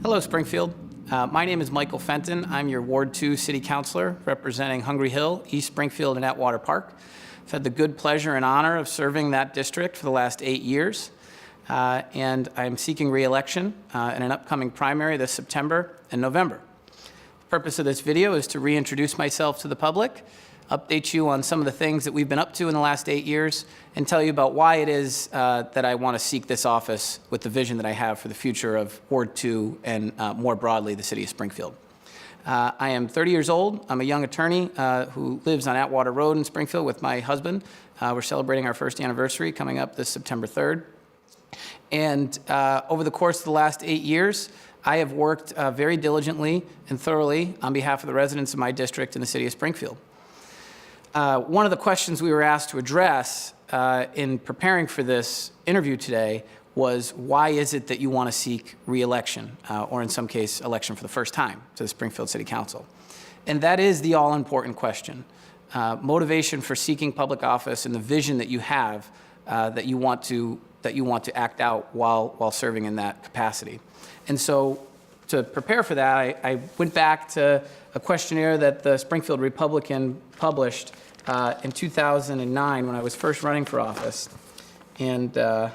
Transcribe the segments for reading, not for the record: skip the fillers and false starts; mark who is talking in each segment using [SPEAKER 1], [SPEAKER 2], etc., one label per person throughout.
[SPEAKER 1] Hello, Springfield. My name is Michael Fenton. I'm your Ward 2 City Councilor representing Hungry Hill, East Springfield, and Atwater Park. I've had the good pleasure and honor of serving that district for the last 8 years, and I'm seeking re-election in an upcoming primary this September and November. The purpose of this video is to reintroduce myself to the public, update you on some of the things that we've been up to in the last 8 years, and tell you about why it is that I want to seek this office with the vision that I have for the future of Ward 2 and more broadly the city of Springfield. I am 30 years old. I'm a young attorney who lives on Atwater Road in Springfield with my husband. We're celebrating our first anniversary coming up this September 3rd. And over the course of the last 8 years, I have worked very diligently and thoroughly on behalf of the residents of my district in the city of Springfield. One of the questions we were asked to address in preparing for this interview today was, why is it that you want to seek re-election, or in some case, election for the first time to the Springfield City Council? And that is the all-important question. Motivation for seeking public office and the vision that you have that you want to act out while serving in that capacity. And so to prepare for that, I went back to a questionnaire that the Springfield Republican published in 2009 when I was first running for office, and a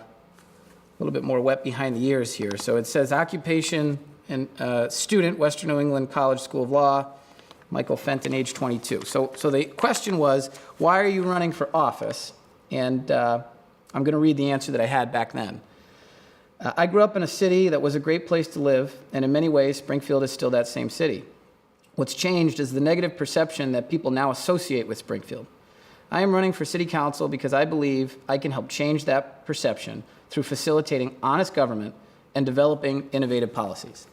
[SPEAKER 1] little bit more wet behind the ears here. So it says occupation and student, Western New England College School of Law, Michael Fenton, age 22. So the question was, why are you running for office? And I'm going to read the answer that I had back then. I grew up in a city that was a great place to live, and in many ways, Springfield is still that same city. What's changed is the negative perception that people now associate with Springfield. I am running for city council because I believe I can help change that perception through facilitating honest government and developing innovative policies.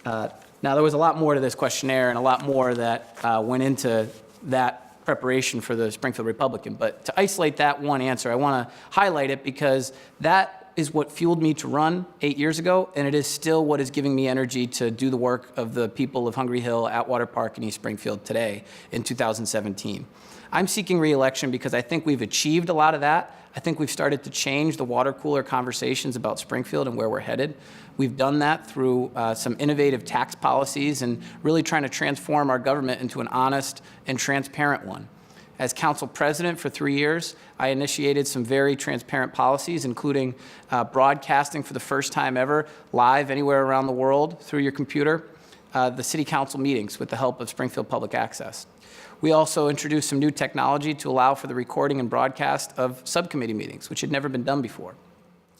[SPEAKER 1] Now, there was a lot more to this questionnaire and a lot more that went into that preparation for the Springfield Republican, but to isolate that one answer, I want to highlight it because that is what fueled me to run 8 years ago, and it is still what is giving me energy to do the work of the people of Hungry Hill, Atwater Park, and East Springfield today in 2017. I'm seeking re-election because I think we've achieved a lot of that. I think we've started to change the water cooler conversations about Springfield and where we're headed. We've done that through some innovative tax policies and really trying to transform our government into an honest and transparent one. As council president for 3 years, I initiated some very transparent policies, including broadcasting for the first time ever, live anywhere around the world through your computer, the city council meetings with the help of Springfield Public Access. We also introduced some new technology to allow for the recording and broadcast of subcommittee meetings, which had never been done before.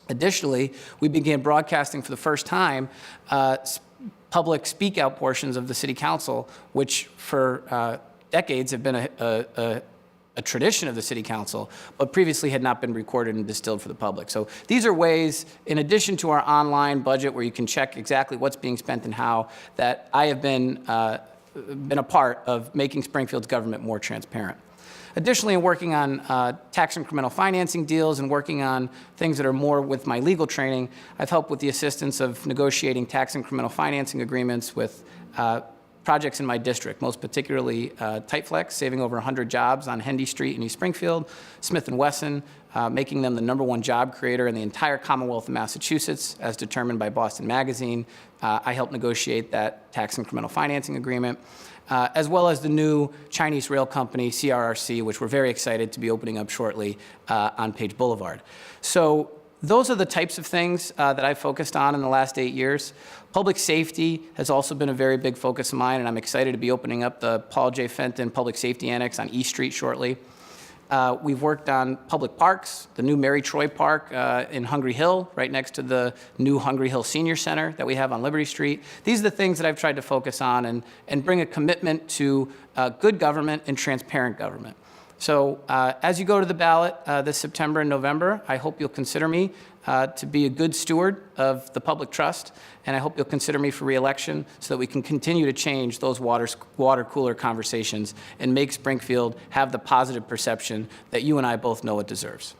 [SPEAKER 1] Additionally, we began broadcasting for the first time public speak out portions of the city council, which for decades have been a tradition of the city council, but previously had not been recorded and distilled for the public. So these are ways, in addition to our online budget where you can check exactly what's being spent and how, that I have been a part of making Springfield's government more transparent. Additionally, in working on tax incremental financing deals and working on things that are more with my legal training, I've helped with the assistance of negotiating tax incremental financing agreements with projects in my district, most particularly Tightflex, saving over 100 jobs on Hendy Street in East Springfield, Smith & Wesson, making them the #1 job creator in the entire Commonwealth of Massachusetts, as determined by Boston Magazine. I helped negotiate that tax incremental financing agreement, as well as the new Chinese rail company, CRRC, which we're very excited to be opening up shortly on Page Boulevard. So those are the types of things that I've focused on in the last 8 years. Public safety has also been a very big focus of mine, and I'm excited to be opening up the Paul J. Fenton Public Safety Annex on East Street shortly. We've worked on public parks, the new Mary Troy Park in Hungry Hill, right next to the new Hungry Hill Senior Center that we have on Liberty Street. These are the things that I've tried to focus on and bring a commitment to good government and transparent government. So as you go to the ballot this September and November, I hope you'll consider me to be a good steward of the public trust, and I hope you'll consider me for re-election so that we can continue to change those water cooler conversations and make Springfield have the positive perception that you and I both know it deserves.